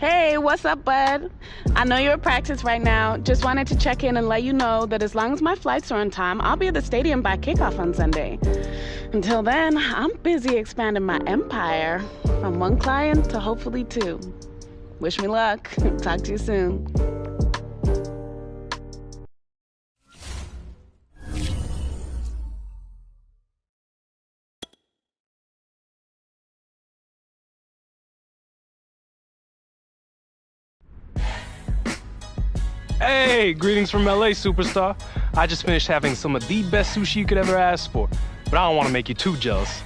Hey, what's up, bud? I know you're at practice right now. Just wanted to check in and let you know that as long as my flights are on time, I'll be at the stadium by kickoff on Sunday. Until then, I'm busy expanding my empire from one client to hopefully two. Wish me luck. Talk to you soon. Hey, greetings from LA, superstar. I just finished having some of the best sushi you could ever ask for, but I don't want to make you too jealous.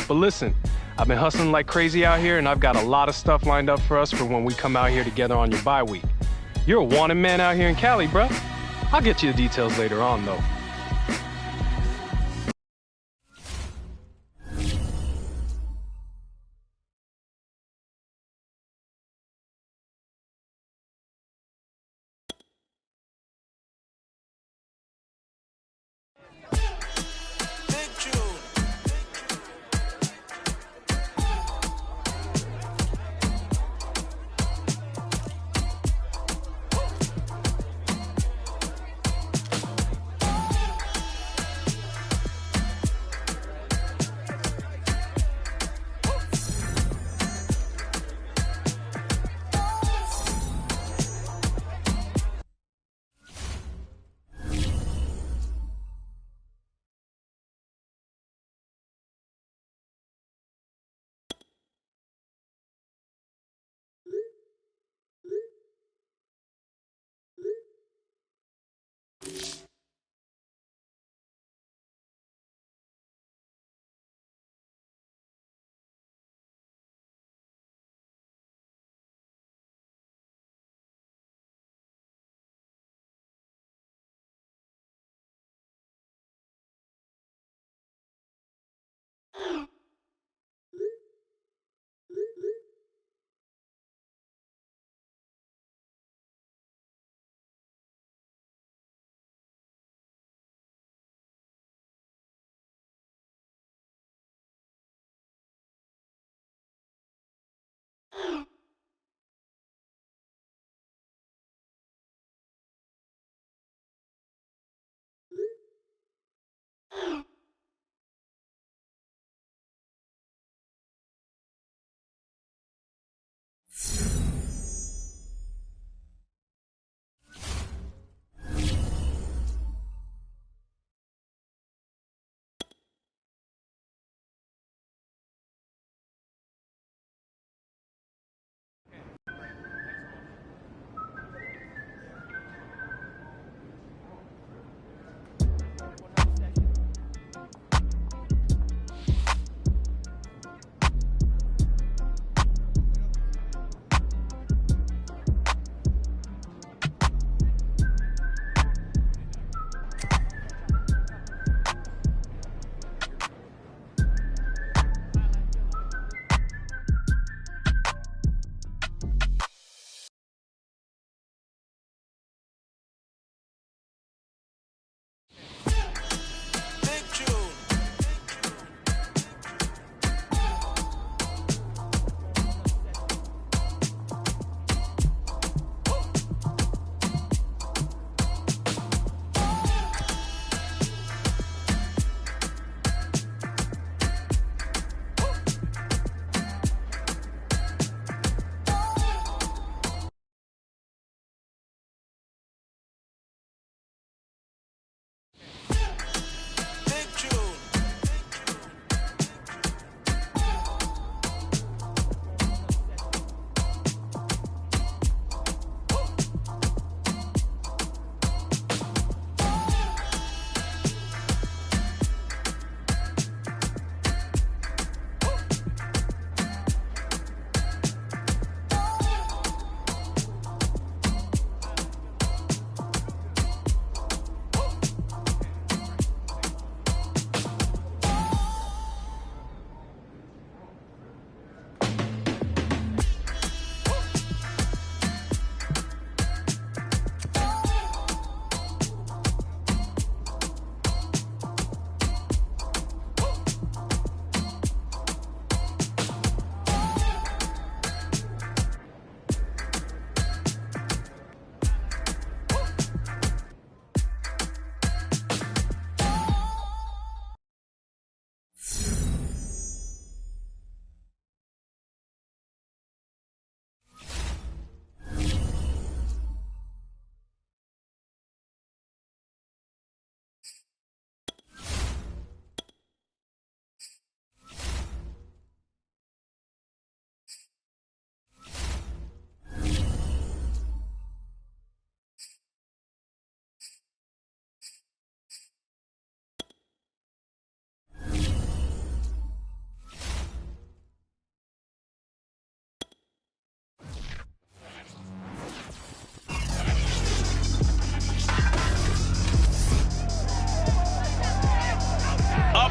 But listen, I've been hustling like crazy out here, and I've got a lot of stuff lined up for us for when we come out here together on your bye week. You're a wanted man out here in Cali, bruh. I'll get you the details later on, though.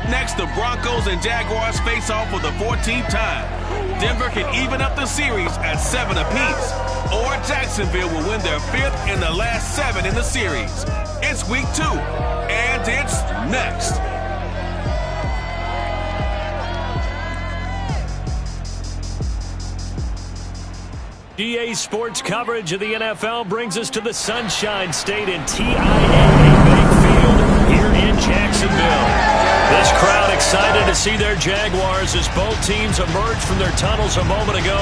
Up next, the Broncos and Jaguars face off for the 14th time. Denver can even up the series at 7 apiece, or Jacksonville will win their 5th in the last 7 in the series. It's week 2, and it's next. GA Sports coverage of the NFL brings us to the Sunshine State and TIAA Bank Field here in Jacksonville. This crowd excited to see their Jaguars as both teams emerged from their tunnels a moment ago.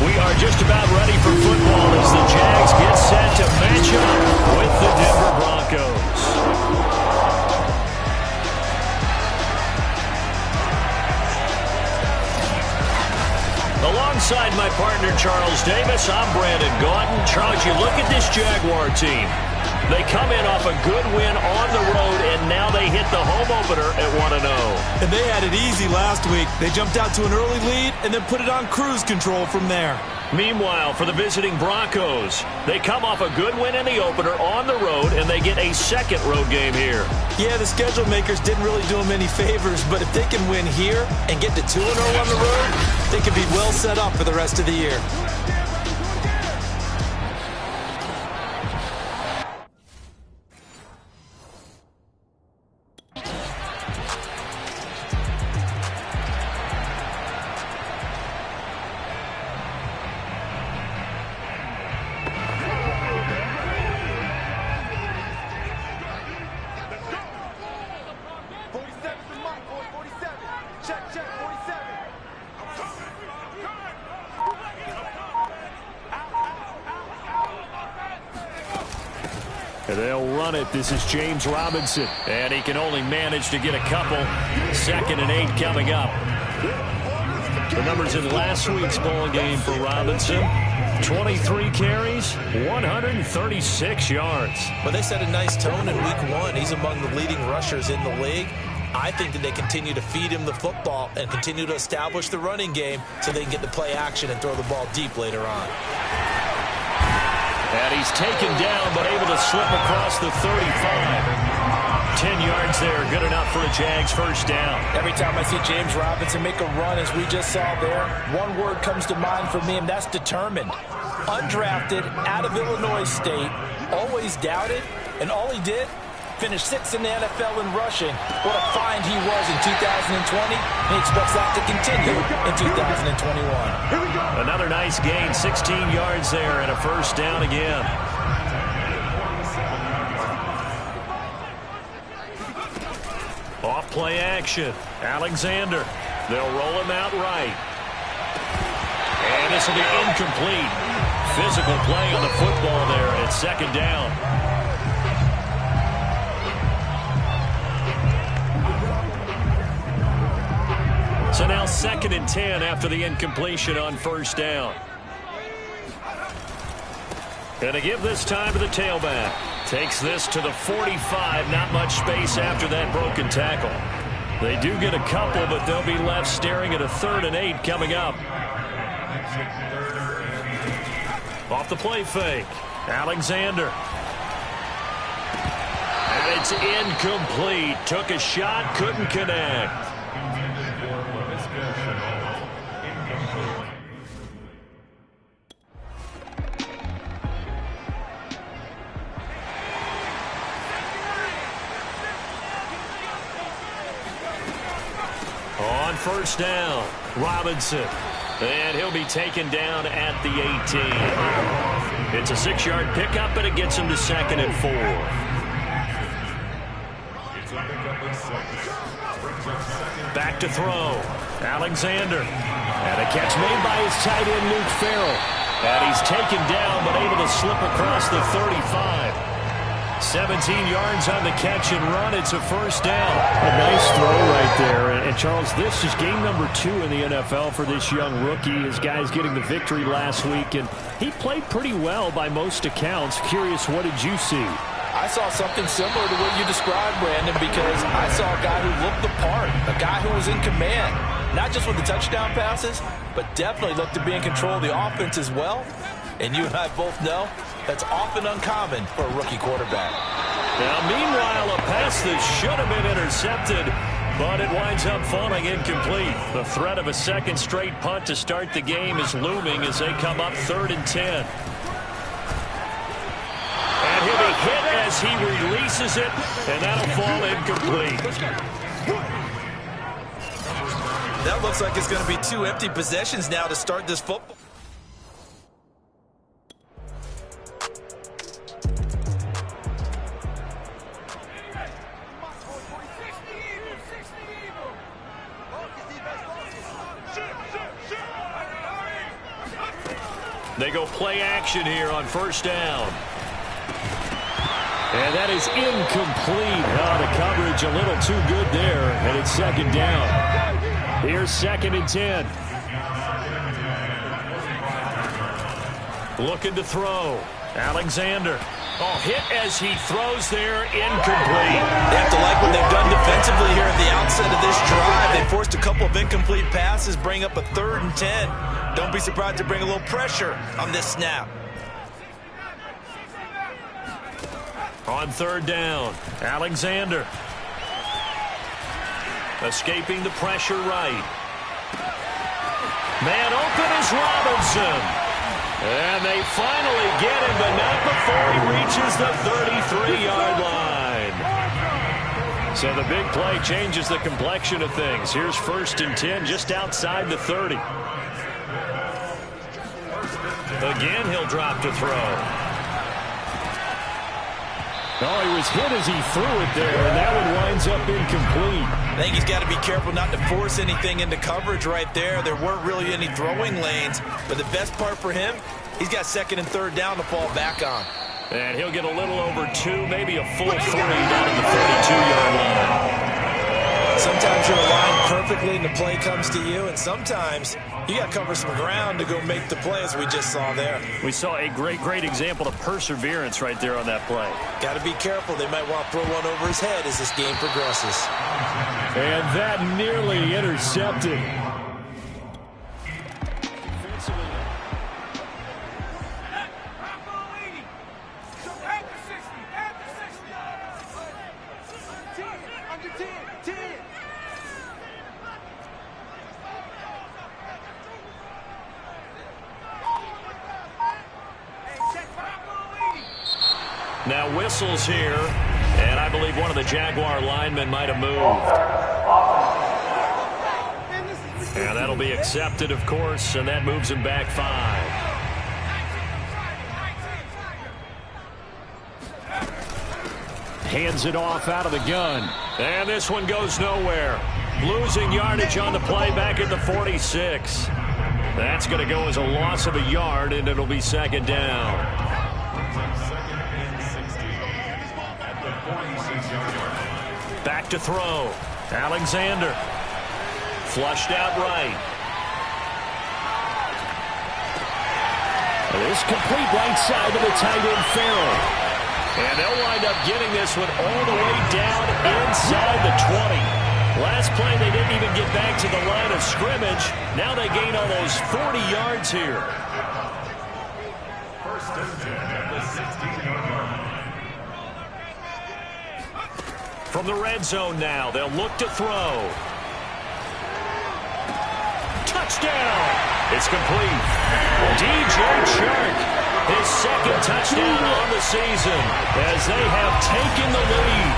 We are just about ready for football as the Jags get set to match up with the Denver Broncos. Alongside my partner, Charles Davis, I'm Brandon Gaudin. Charles, you look at this Jaguar team. They come in off a good win on the road, and now they hit the home opener at 1-0. And they had it easy last week. They jumped out to an early lead and then put it on cruise control from there. Meanwhile, for the visiting Broncos, they come off a good win in the opener on the road, and they get a second road game here. Yeah, the schedule makers didn't really do them any favors, but if they can win here and get to 2-0 on the road, they can be well set up for the rest of the year. And they'll run it. This is James Robinson. And he can only manage to get a couple. 2nd and 8 coming up. The numbers in last week's ball game for Robinson. 23 carries, 136 yards. Well, they set a nice tone in week 1. He's among the leading rushers in the league. I think that they continue to feed him the football and continue to establish the running game so they can get the play action and throw the ball deep later on. And he's taken down, but able to slip across the 35. 10 yards there, good enough for a Jags first down. Every time I see James Robinson make a run, as we just saw there, one word comes to mind for me, and that's determined. Undrafted, out of Illinois State, always doubted, and all he did, finished 6th in the NFL in rushing. What a find he was in 2020, and he expects that to continue in 2021. Another nice gain, 16 yards there, and a first down again. Off play action. Alexander. They'll roll him out right. And this will be incomplete. Physical play on the football there, and it's 2nd down. So now 2nd and 10 after the incompletion on first down. And to give this time to the tailback. Takes this to the 45. Not much space after that broken tackle. They do get a couple, but they'll be left staring at a 3rd and 8 coming up. Off the play fake. Alexander. And it's incomplete. Took a shot, couldn't connect. On first down, Robinson. And he'll be taken down at the 18. It's a 6-yard pickup, and it gets him to 2nd and 4. Back to throw. Alexander. And a catch made by his tight end, Luke Farrell. And he's taken down, but able to slip across the 35. 17 yards on the catch and run. It's a first down. A nice throw right there. And Charles, this is game number 2 in the NFL for this young rookie. His guys getting the victory last week, and he played pretty well by most accounts. Curious, what did you see? I saw something similar to what you described, Brandon, because I saw a guy who looked the part, a guy who was in command, not just with the touchdown passes, but definitely looked to be in control of the offense as well. And you and I both know that's often uncommon for a rookie quarterback. Now, meanwhile, a pass that should have been intercepted. But it winds up falling incomplete. The threat of a second straight punt to start the game is looming as they come up 3rd and 10. And he'll be hit as he releases it, and that'll fall incomplete. That looks like it's going to be 2 empty possessions now to start this football. They go play action here on 1st down. And that is incomplete. Oh, the coverage a little too good there, and it's 2nd down. Here's 2nd and 10. Looking to throw. Alexander. Oh, hit as he throws there, incomplete. They have to like what they've done defensively here at the outset of this drive. They forced a couple of incomplete passes, bring up a 3rd and 10. Don't be surprised to bring a little pressure on this snap. On 3rd down, Alexander. Escaping the pressure right. Man open is Robinson. And they finally get him, but not before he reaches the 33-yard line. So the big play changes the complexion of things. Here's 1st and 10 just outside the 30. Again, he'll drop to throw. Oh, he was hit as he threw it there, and that one winds up incomplete. I think he's got to be careful not to force anything into coverage right there. There weren't really any throwing lanes, but the best part for him, he's got 2nd and 3rd down to fall back on. And he'll get a little over 2, maybe a full 3 down at the 32-yard line. Sometimes you're aligned perfectly and the play comes to you, and sometimes you got to cover some ground to go make the play, as we just saw there. We saw a great example of perseverance right there on that play. Got to be careful. They might want to throw one over his head as this game progresses. And that nearly intercepted. Now whistles here, and I believe one of the Jaguar linemen might have moved. And that'll be accepted, of course, and that moves him back 5. Hands it off out of the gun. And this one goes nowhere. Losing yardage on the play back at the 46. That's going to go as a loss of a yard, and it'll be 2nd down. Back to throw. Alexander. Flushed out right. This complete right side to the tight end Farrell. And they'll wind up getting this one all the way down inside the 20. Last play they didn't even get back to the line of scrimmage. Now they gain almost 40 yards here. 1st and 10 at the 16-yard line. From the red zone now, they'll look to throw. Touchdown! It's complete. DJ Chark, his 2nd touchdown on the season as they have taken the lead.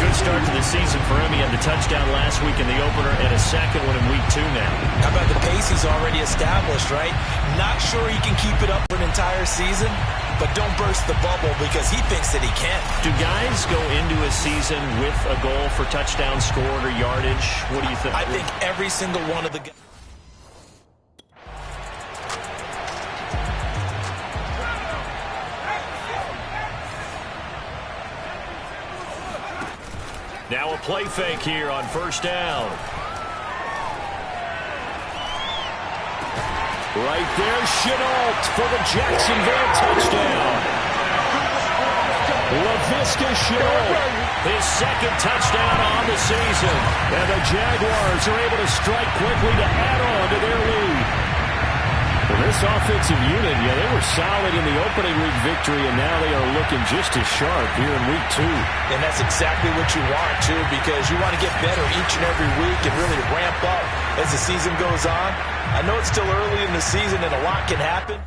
Good start to the season for him. He had the touchdown last week in the opener and a 2nd one in week 2 now. How about the pace he's already established, right? Not sure he can keep it up for an entire season, but don't burst the bubble because he thinks that he can. Do guys go into a season with a goal for touchdown scored or yardage? What do you think? I think every single one of the guys. Now a play fake here on 1st down. Right there, Chenault for the Jacksonville touchdown. LaVisca Chenault, his 2nd touchdown on the season. And the Jaguars are able to strike quickly to add on to their lead. This offensive unit, they were solid in the opening week victory, and now they are looking just as sharp here in week 2. And that's exactly what you want, too, because you want to get better each and every week and really ramp up as the season goes on. I know it's still early in the season and a lot can happen.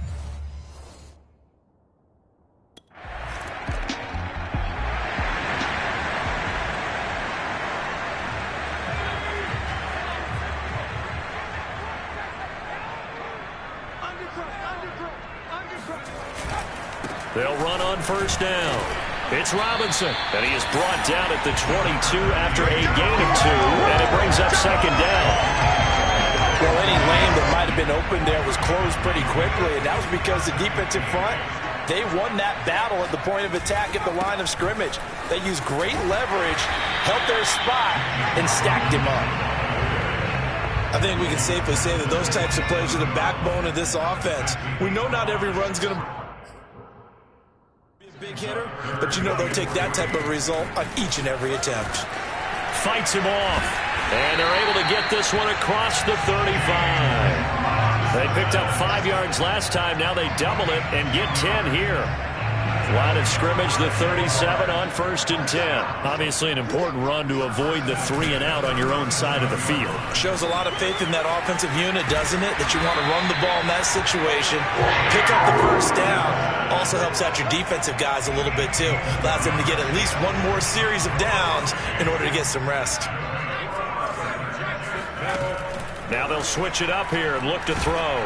They'll run on first down. It's Robinson, and he is brought down at the 22 after a gain of 2, and it brings up second down. Well, any lane that might have been open there was closed pretty quickly, and that was because the defensive front, they won that battle at the point of attack at the line of scrimmage. They used great leverage, held their spot, and stacked him up. I think we can safely say that those types of plays are the backbone of this offense. We know not every run's going to big hitter, but you know they'll take that type of result on each and every attempt. Fights him off, and they're able to get this one across the 35. They picked up 5 yards last time. Now they double it and get 10 here. Line of scrimmage, the 37 on first and 10. Obviously an important run to avoid the 3 and out on your own side of the field. Shows a lot of faith in that offensive unit, doesn't it? That you want to run the ball in that situation, pick up the first down. Also helps out your defensive guys a little bit too. Allows them to get at least one more series of downs in order to get some rest. Now they'll switch it up here and look to throw.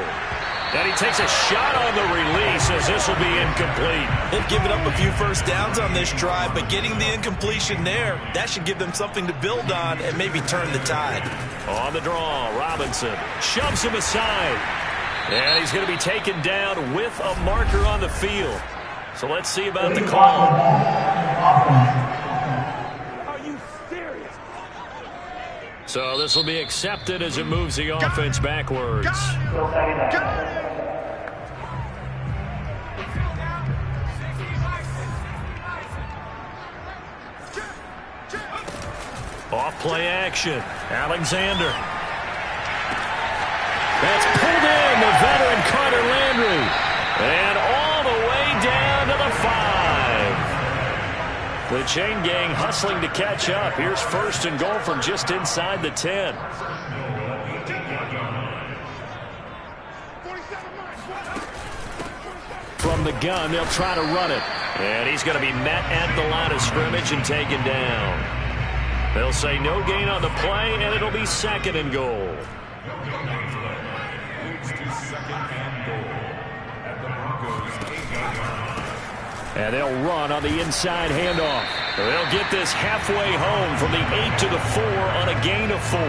And he takes a shot on the release as this will be incomplete. They've given up a few first downs on this drive, but getting the incompletion there, that should give them something to build on and maybe turn the tide. On the draw, Robinson shoves him aside. And he's going to be taken down with a marker on the field. So let's see about the call. Are you serious? So this will be accepted as it moves the offense backwards. Off play action. Alexander. That's pulled in, the veteran Carter Landry. And all the way down to the 5. The chain gang hustling to catch up. Here's first and goal from just inside the 10. From the gun, they'll try to run it. And he's going to be met at the line of scrimmage and taken down. They'll say no gain on the play, and it'll be second and goal. And they'll run on the inside handoff. They'll get this halfway home from the 8 to the 4 on a gain of 4.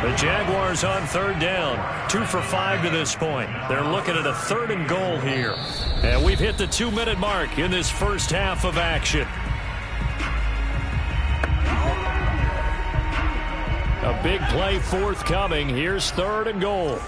The Jaguars on third down, 2 for 5 to this point. They're looking at a third and goal here. And we've hit the 2-minute mark in this first half of action. A big play forthcoming. Here's third and goal.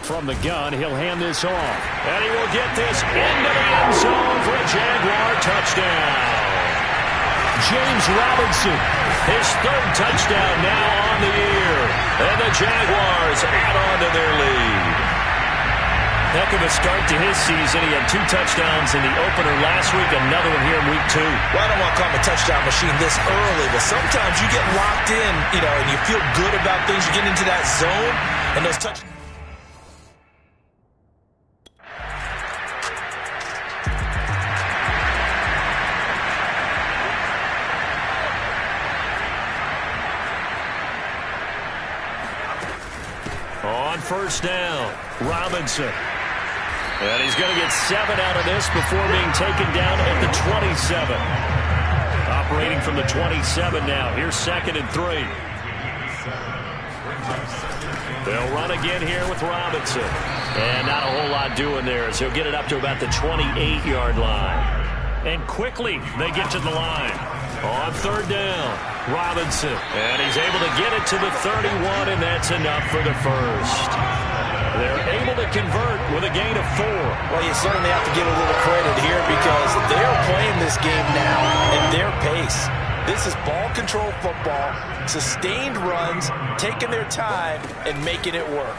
From the gun, he'll hand this off. And he will get this into the end zone for a Jaguar touchdown. James Robinson, his third touchdown now on the year. And the Jaguars add on to their lead. Heck of a start to his season. He had 2 touchdowns in the opener last week, another one here in week 2. Well, I don't want to call him a touchdown machine this early, but sometimes you get locked in, and you feel good about things. You get into that zone, and those touchdowns. On first down, Robinson. And he's going to get 7 out of this before being taken down at the 27. Operating from the 27 now. Here's second and 3. They'll run again here with Robinson. And not a whole lot doing there as he'll get it up to about the 28-yard line. And quickly they get to the line. On third down, Robinson. And he's able to get it to the 31, and that's enough for the first. They're able to convert with a gain of 4. Well, you certainly have to give a little credit here because they are playing this game now at their pace. This is ball control football, sustained runs, taking their time, and making it work.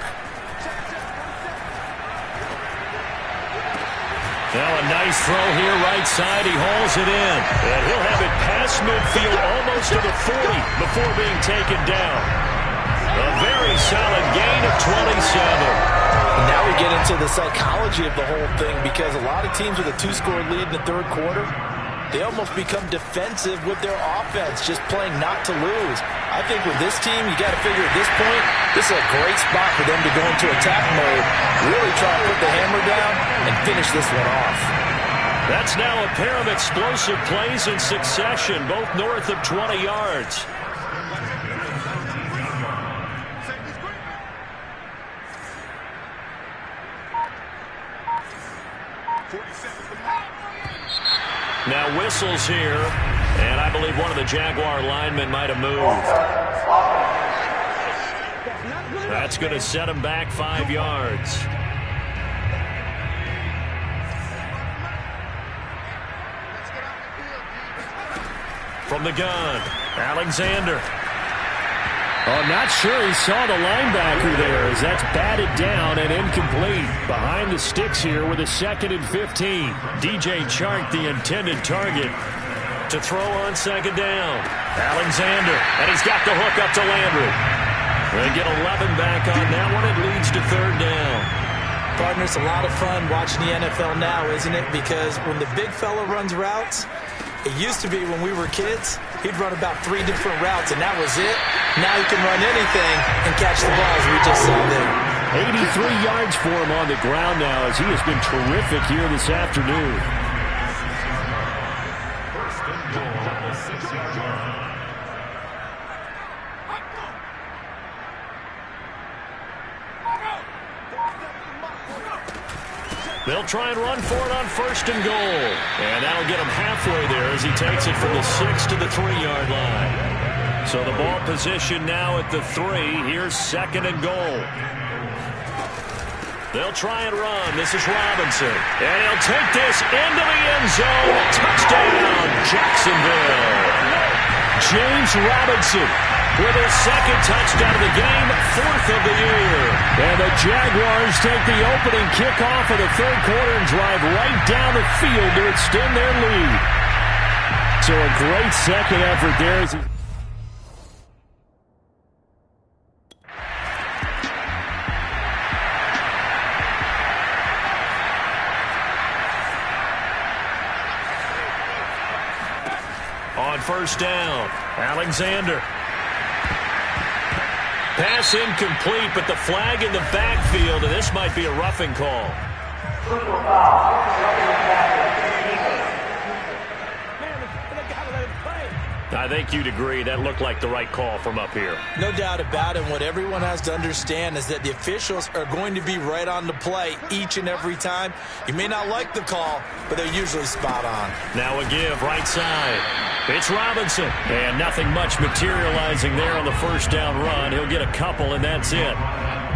Now a nice throw here right side. He hauls it in. And he'll have it past midfield almost to the 40 before being taken down. A very solid gain of 27. And now we get into the psychology of the whole thing because a lot of teams with a 2-score lead in the third quarter, they almost become defensive with their offense, just playing not to lose. I think with this team, you got to figure at this point, this is a great spot for them to go into attack mode, really try to put the hammer down and finish this one off. That's now a pair of explosive plays in succession, both north of 20 yards. Now whistles here, and I believe one of the Jaguar linemen might have moved. That's going to set him back 5 yards. From the gun, Alexander. Oh, not sure he saw the linebacker there as that's batted down and incomplete. Behind the sticks here with a 2nd and 15. DJ Chark, the intended target, to throw on 2nd down. Alexander, and he's got the hook up to Landry. They get 11 back on that one. It leads to 3rd down. Partner, it's a lot of fun watching the NFL now, isn't it? Because when the big fella runs routes, it used to be when we were kids, he'd run about 3 different routes, and that was it. Now he can run anything and catch the balls we just saw there. 83 yards for him on the ground now as he has been terrific here this afternoon. They'll try and run for it on 1st and goal. And that'll get him halfway there as he takes it from the 6 to the 3-yard line. So the ball position now at the 3. Here's 2nd and goal. They'll try and run. This is Robinson. And he'll take this into the end zone. Touchdown, Jacksonville. James Robinson with his 2nd touchdown of the game, 4th of the year. And the Jaguars take the opening kickoff of the 3rd quarter and drive right down the field to extend their lead. So a great 2nd effort there as he... On 1st down, Alexander. Pass incomplete, but the flag in the backfield, and this might be a roughing call. I think you'd agree that looked like the right call from up here. No doubt about it. What everyone has to understand is that the officials are going to be right on the play each and every time. You may not like the call, but they're usually spot on. Now a give right side. It's Robinson. And nothing much materializing there on the 1st down run. He'll get a couple, and that's it.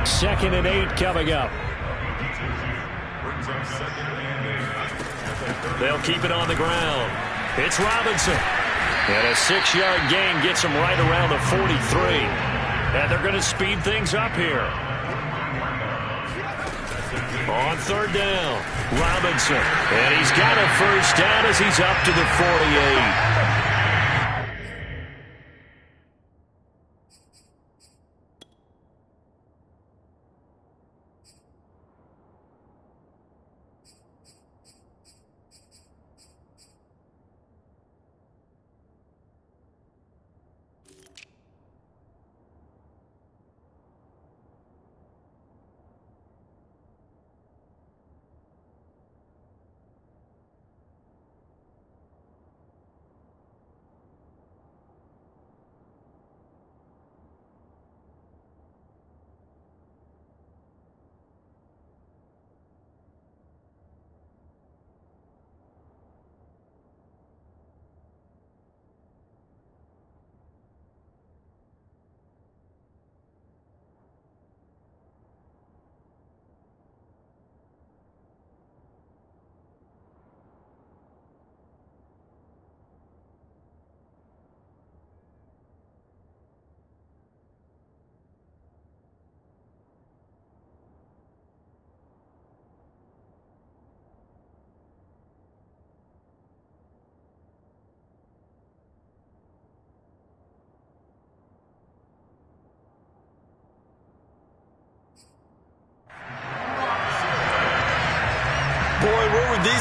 2nd and 8 coming up. They'll keep it on the ground. It's Robinson. And a 6-yard gain gets him right around the 43. And they're going to speed things up here. On 3rd down, Robinson. And he's got a 1st down as he's up to the 48.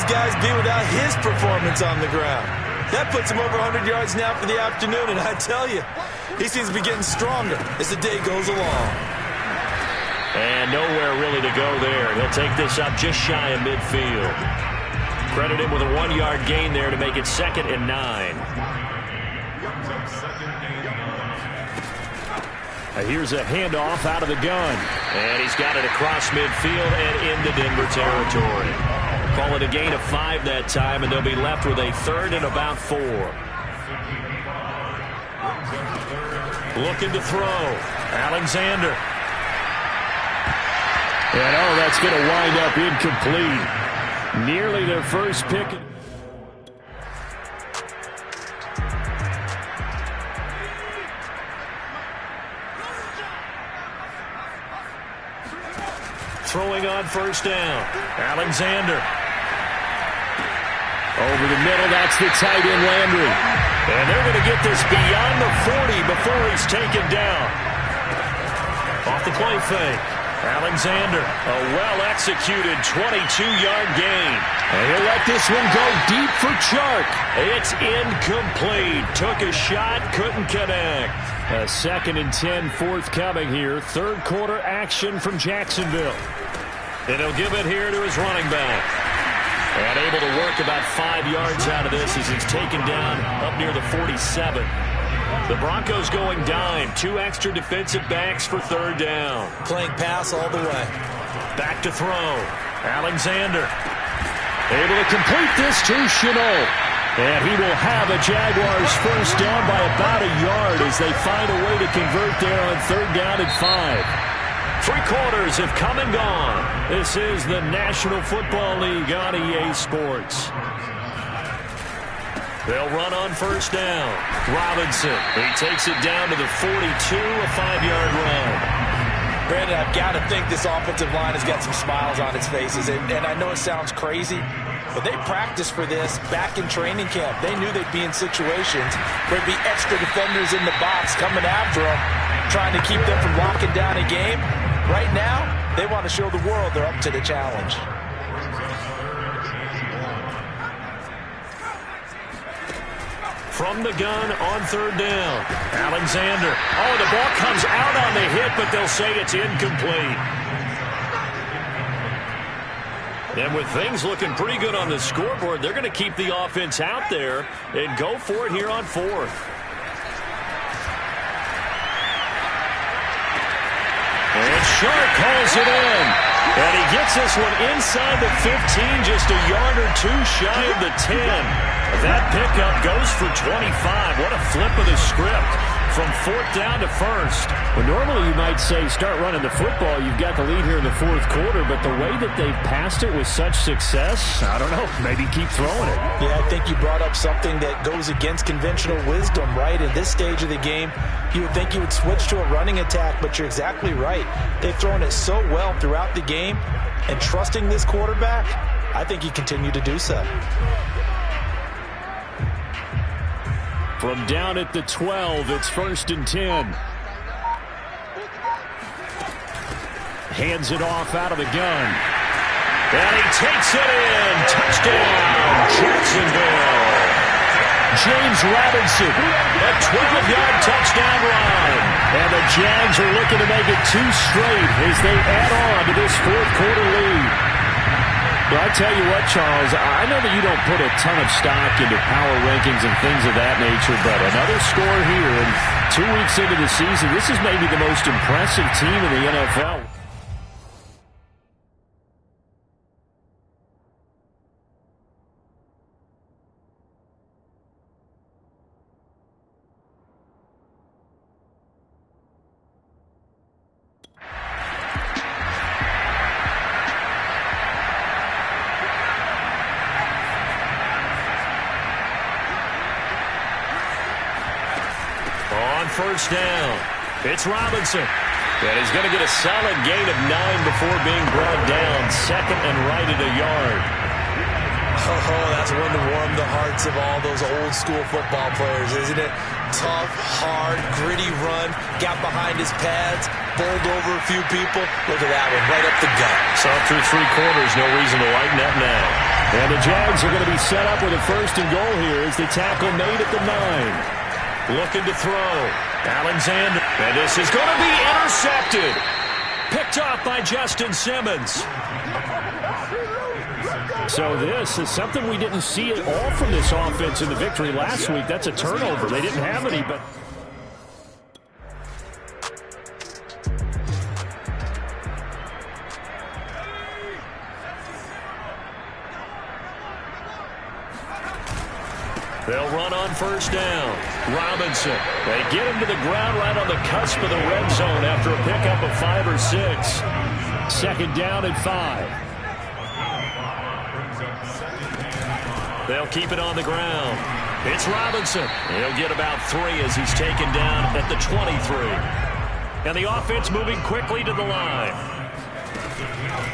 these guys be without his performance on the ground? That puts him over 100 yards now for the afternoon, and I tell you, he seems to be getting stronger as the day goes along. And nowhere really to go there. He'll take this up just shy of midfield. Credit him with a 1-yard gain there to make it 2nd and 9. Here's a handoff out of the gun. And he's got it across midfield and into Denver territory. Call it a gain of 5 that time, and they'll be left with a 3rd and about 4. Looking to throw. Alexander. And that's going to wind up incomplete. Nearly their first pick. Throwing on 1st down. Alexander. Over the middle, that's the tight end Landry. And they're going to get this beyond the 40 before he's taken down. Off the play fake. Alexander, a well-executed 22-yard gain. And he'll let this one go deep for Chark. It's incomplete. Took a shot, couldn't connect. A 2nd and 10 forthcoming here. 3rd quarter action from Jacksonville. And he'll give it here to his running back. And able to work about 5 yards out of this as he's taken down up near the 47. The Broncos going dime. 2 extra defensive backs for 3rd down. Playing pass all the way. Back to throw. Alexander. Able to complete this to Chenault. And he will have a Jaguars 1st down by about a yard as they find a way to convert there on 3rd down and 5. 3 quarters have come and gone. This is the National Football League on EA Sports. They'll run on 1st down. Robinson, he takes it down to the 42, a 5-yard run. Brandon, I've got to think this offensive line has got some smiles on its faces. And I know it sounds crazy, but they practiced for this back in training camp. They knew they'd be in situations where there'd be extra defenders in the box coming after them, trying to keep them from locking down a game. Right now, they want to show the world they're up to the challenge. From the gun on 3rd down. Alexander. Oh, the ball comes out on the hit, but they'll say it's incomplete. And with things looking pretty good on the scoreboard, they're going to keep the offense out there and go for it here on 4th. And Shark calls it in. And he gets this one inside the 15, just a yard or 2 shy of the 10. That pickup goes for 25. What a flip of the script from 4th down to 1st. Well, normally you might say start running the football. You've got the lead here in the 4th quarter, but the way that they've passed it with such success, I don't know, maybe keep throwing it. Yeah, I think you brought up something that goes against conventional wisdom, right? At this stage of the game, you would think you would switch to a running attack, but you're exactly right. They've thrown it so well throughout the game, and trusting this quarterback, I think you continue to do so. From down at the 12, it's 1st and 10. Hands it off out of the gun. And he takes it in. Touchdown, Jacksonville. James Robinson. A 12-yard touchdown run. And the Jags are looking to make it 2 straight as they add on to this 4th quarter lead. Well, I tell you what, Charles, I know that you don't put a ton of stock into power rankings and things of that nature, but another score here, and 2 weeks into the season, this is maybe the most impressive team in the NFL. On 1st down, it's Robinson. And he's going to get a solid gain of 9 before being brought down. 2nd and right at a yard. Oh, that's one to warm the hearts of all those old school football players, isn't it? Tough, hard, gritty run, got behind his pads, bowled over a few people. Look at that one, right up the gut. So through 3 quarters, no reason to lighten up now. And the Jags are going to be set up with a 1st and goal here as the tackle made at the 9. Looking to throw. Alexander. And this is going to be intercepted. Picked off by Justin Simmons. So this is something we didn't see at all from this offense in the victory last week. That's a turnover. They didn't have any, but... They'll run on 1st down. Robinson. They get him to the ground right on the cusp of the red zone after a pickup of 5 or 6. 2nd down and 5. They'll keep it on the ground. It's Robinson. He'll get about 3 as he's taken down at the 23. And the offense moving quickly to the line.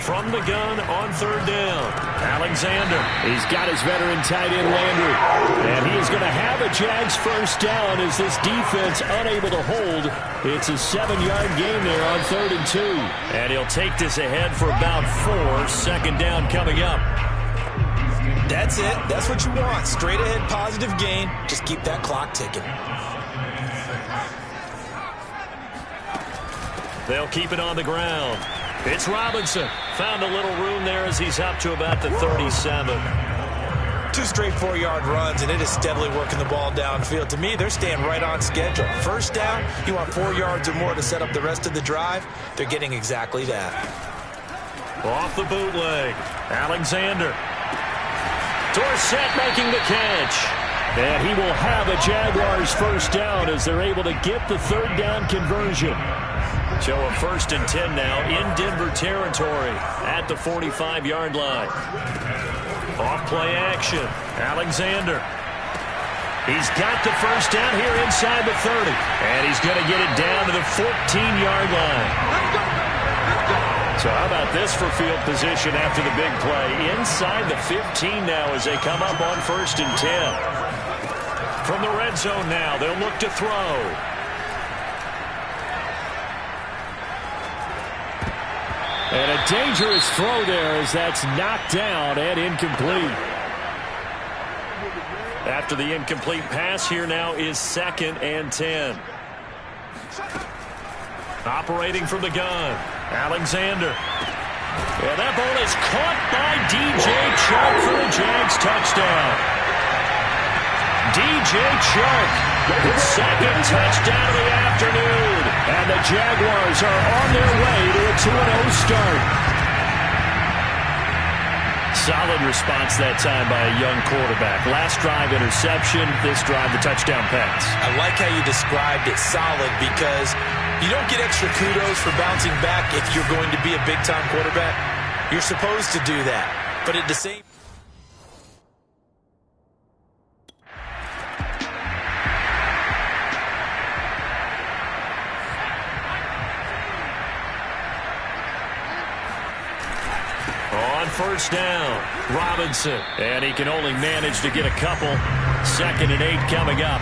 From the gun on 3rd down. Alexander. He's got his veteran tight end Landry. And he is going to have a Jags 1st down as this defense unable to hold. It's a 7-yard gain there on 3rd and 2. And he'll take this ahead for about 4. 2nd down coming up. That's it. That's what you want. Straight ahead positive gain. Just keep that clock ticking. They'll keep it on the ground. It's Robinson. Found a little room there as he's up to about the 37. 2 straight 4-yard runs, and it is steadily working the ball downfield. To me, they're staying right on schedule. 1st down, you want 4 yards or more to set up the rest of the drive. They're getting exactly that. Off the bootleg. Alexander. Dorsett making the catch. And he will have a Jaguars 1st down as they're able to get the 3rd down conversion. So a 1st and 10 now in Denver territory at the 45-yard line. Off play action. Alexander. He's got the 1st down here inside the 30. And he's going to get it down to the 14-yard line. So how about this for field position after the big play? Inside the 15 now as they come up on 1st and 10. From the red zone now, they'll look to throw. And a dangerous throw there as that's knocked down and incomplete. After the incomplete pass, here now is 2nd and 10. Operating from the gun, Alexander. And that ball is caught by D.J. Chark for the Jags touchdown. D.J. Chark, his 2nd touchdown of the afternoon. And the Jaguars are on their way to a 2-0 start. Solid response that time by a young quarterback. Last drive interception, this drive the touchdown pass. I like how you described it, solid, because you don't get extra kudos for bouncing back if you're going to be a big-time quarterback. You're supposed to do that. But at the same on 1st down, Robinson. And he can only manage to get a couple. 2nd and 8 coming up.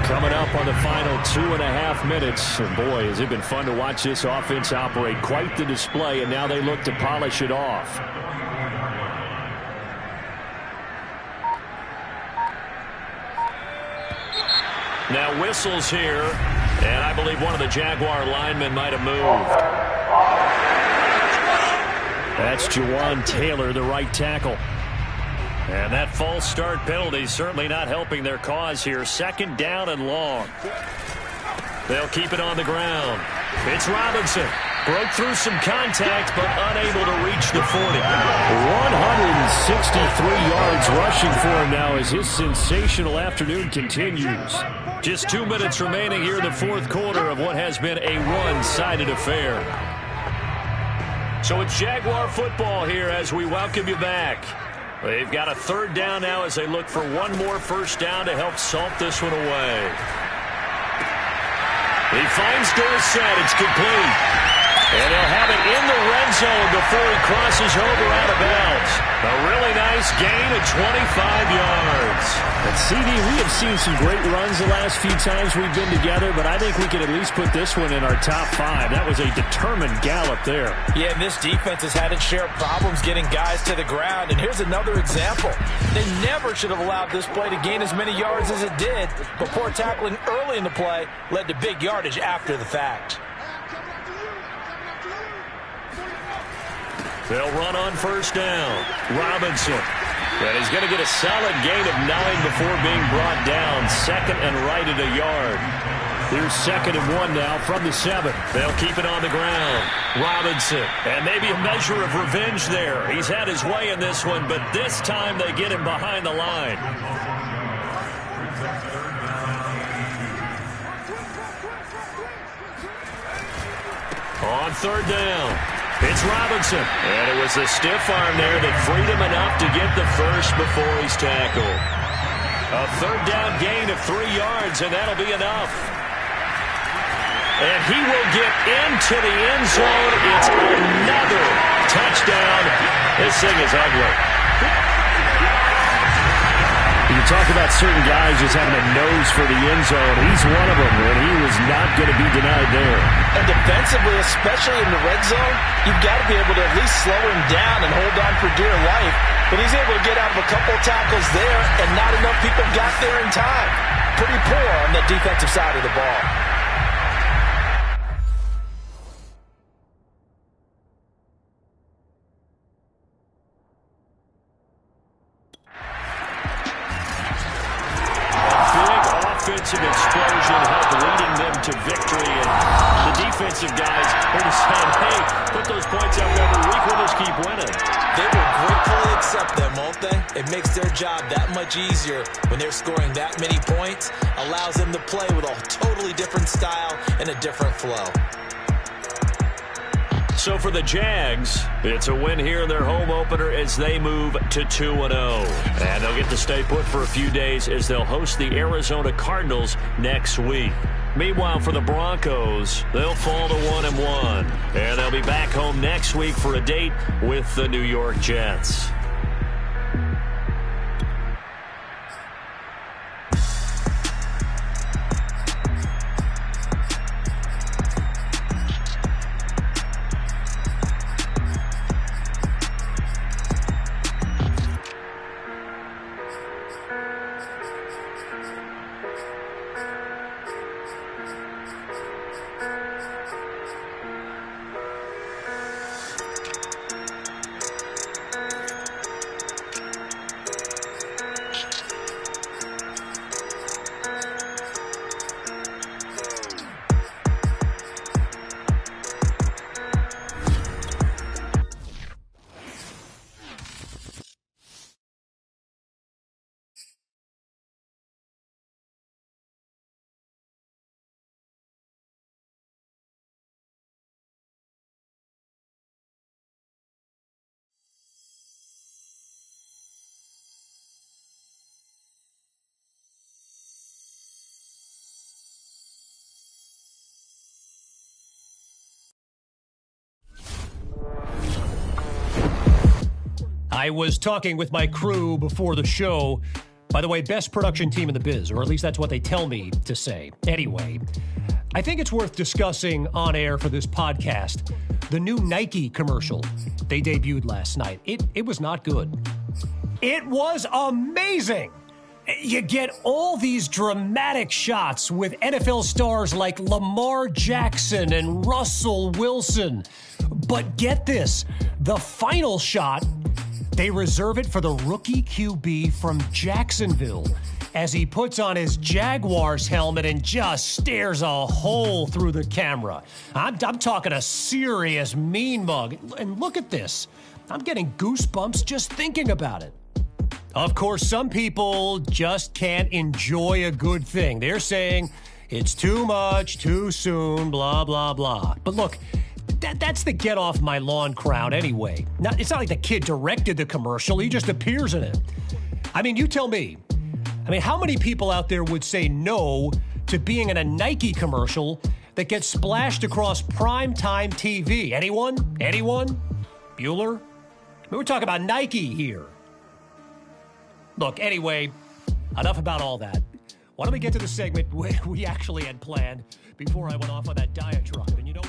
Coming up on the final 2.5 minutes. And boy, has it been fun to watch this offense operate. Quite the display, and now they look to polish it off. Now whistles here, and I believe one of the Jaguar linemen might have moved. That's Jawan Taylor, the right tackle. And that false start penalty certainly not helping their cause here. 2nd down and long. They'll keep it on the ground. It's Robinson. Broke through some contact, but unable to reach the 40. 163 yards rushing for him now as his sensational afternoon continues. Just 2 minutes remaining here in the 4th quarter of what has been a one-sided affair. So it's Jaguar football here as we welcome you back. They've got a 3rd down now as they look for one more 1st down to help salt this one away. He finds Dorsett. It's complete. And he'll have it in the red zone before he crosses over out of bounds. A really nice gain of 25 yards. And CD, we have seen some great runs the last few times we've been together, but I think we can at least put this one in our top 5. That was a determined gallop there. Yeah, and this defense has had its share of problems getting guys to the ground. And here's another example. They never should have allowed this play to gain as many yards as it did. But poor tackling early in the play led to big yardage after the fact. They'll run on first down. Robinson. And he's going to get a solid gain of 9 before being brought down. Second and right at a yard. Here's 2nd and 1 now from the 7. They'll keep it on the ground. Robinson. And maybe a measure of revenge there. He's had his way in this one, but this time they get him behind the line. On third down, it's Robinson. And it was the stiff arm there that freed him enough to get the first before he's tackled. A third down gain of 3 yards, and that'll be enough. And he will get into the end zone. It's another touchdown. This thing is ugly. You talk about certain guys just having a nose for the end zone. He's one of them, and he was not going to be denied there. And defensively, especially in the red zone, you've got to be able to at least slow him down and hold on for dear life. But he's able to get out of a couple of tackles there, and not enough people got there in time. Pretty poor on the defensive side of the ball. Offensive explosion helped leading them to victory, and the defensive guys are just saying, hey, put those points up every week, we'll just keep winning. They will gratefully accept them, won't they? It makes their job that much easier when they're scoring that many points, allows them to play with a totally different style and a different flow. So for the Jags, it's a win here in their home opener as they move to 2-0. And they'll get to stay put for a few days as they'll host the Arizona Cardinals next week. Meanwhile, for the Broncos, they'll fall to 1-1. And they'll be back home next week for a date with the New York Jets. I was talking with my crew before the show. By the way, best production team in the biz, or at least that's what they tell me to say. Anyway, I think it's worth discussing on air for this podcast the new Nike commercial they debuted last night. It was not good. It was amazing. You get all these dramatic shots with NFL stars like Lamar Jackson and Russell Wilson. But get this, the final shot, they reserve it for the rookie QB from Jacksonville as he puts on his Jaguars helmet and just stares a hole through the camera. I'm talking a serious mean mug. And look at this. I'm getting goosebumps just thinking about it. Of course, some people just can't enjoy a good thing. They're saying it's too much, too soon, blah, blah, blah. But look, that's the get off my lawn crowd anyway. Now, it's not like the kid directed the commercial. He just appears in it. I mean, you tell me. I mean, how many people out there would say no to being in a Nike commercial that gets splashed across primetime TV? Anyone? Anyone? Bueller? We're talking about Nike here. Look, anyway, enough about all that. Why don't we get to the segment we actually had planned before I went off on that diatribe? And you know